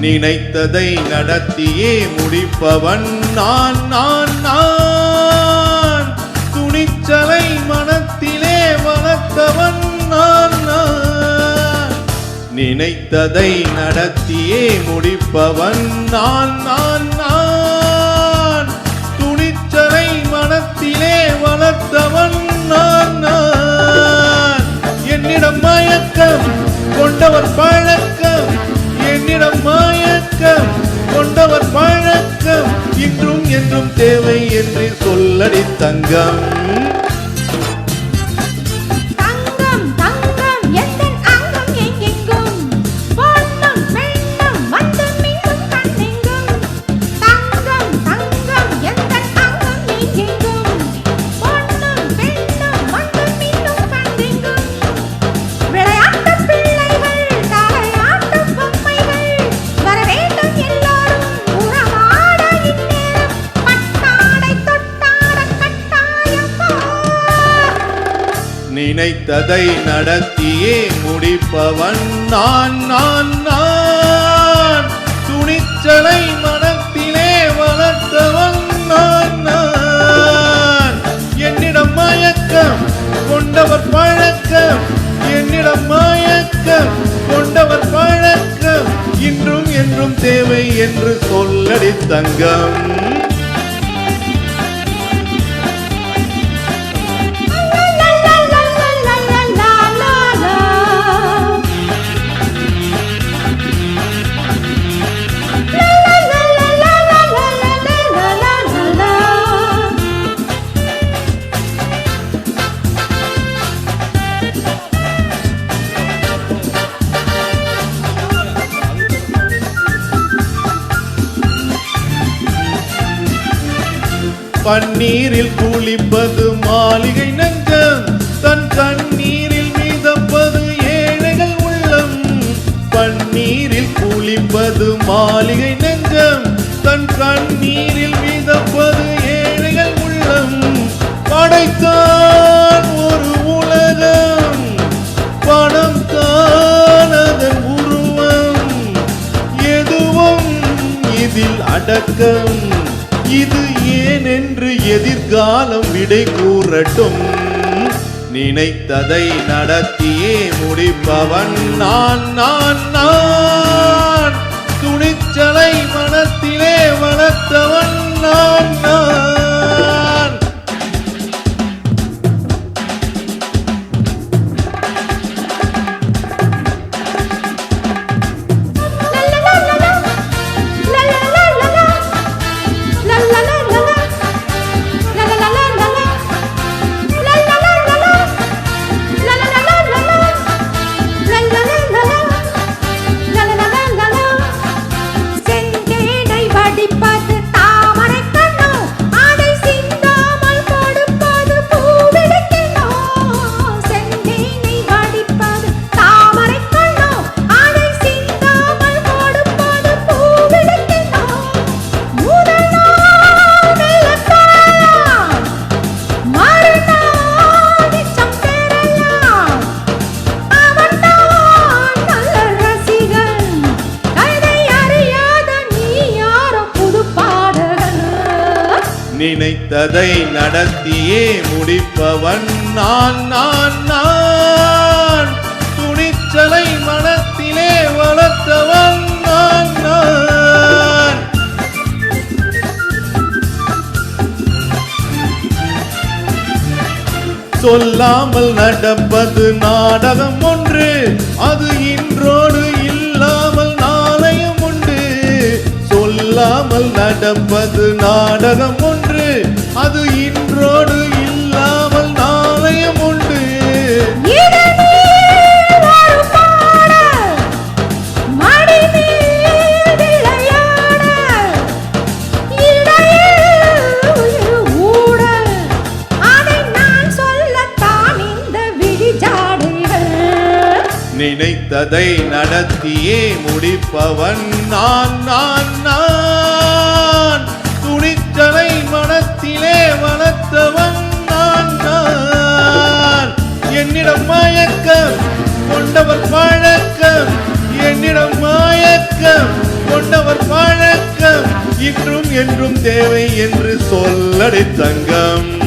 நினைத்ததை நடத்தியே முடிப்பவன் நான் நான் நான். துணிச்சலை மனத்திலே வளர்த்தவன் நான் நான். நினைத்ததை நடத்தியே முடிப்பவன் நான் நான் நான். துணிச்சலை மனத்திலே வளர்த்தவன் நான் நான். என்னிடம் மயக்கம் கொண்டவர் பழக்கம், என்னிடம் மயக்கம் கொண்டவர் பழக்கம், இன்றும் என்றும் தேவை என்று சொல்லடி தங்கம். நினைத்ததை நடத்தியே முடிப்பவன் நான் நான் நான். துணிச்சலை மனத்திலே வளர்த்தவன் நான் நான். என்னிடம் மயக்கம் கொண்டவர் பழக்கம், என்னிடம் மயக்கம் கொண்டவர் பழக்கம், இன்றும் என்றும் தேவை என்று சொல்லடி தங்கம். பன்னீரில் குளிப்பது மாளிகை நெஞ்சம், தன் கண்ணீரில் மிதப்பது ஏழைகள் உள்ளம். பன்னீரில் குளிப்பது மாளிகை நெஞ்சம், தன் கண்ணீரில் மிதப்பது ஏழைகள் உள்ளம். படைத்தான் ஒரு உலகம், பணம் தான் அதன் உருவம், எதுவும் இதில் அடக்கம். இது ஏன் என்று எதிர்காலம் விடை கூறட்டும். நினைத்ததை நடத்தியே முடிப்பவன் நான் நான் நான். துணிச்சலை மனத்திலே வளர்த்தவன் நான் நான். நினைத்ததை நடத்தியே முடிப்பவன் நான் நான் நான். துணிச்சலை மனத்திலே வளர்த்தவன் நான் நான். சொல்லாமல் நடப்பது நாடகம் ஒன்று, அது இன்றோடு இல்லாமல் நாளையும் உண்டு. சொல்லாமல் நடப்பது நாடகம் ஒன்று, அது இன்றோடு இல்லாமல் நாளையும் உண்டு. நினைத்ததை நடத்தியே முடிப்பவன் நான் நான் நான். துணிச்சலை மனத்திலே வளர்த்தவன் நான் நான். என்னிடம் மயக்கம் கொண்டவர் பழக்கம், என்னிடம் மயக்கம் தேவை என்று சொல்லடி தங்கம்.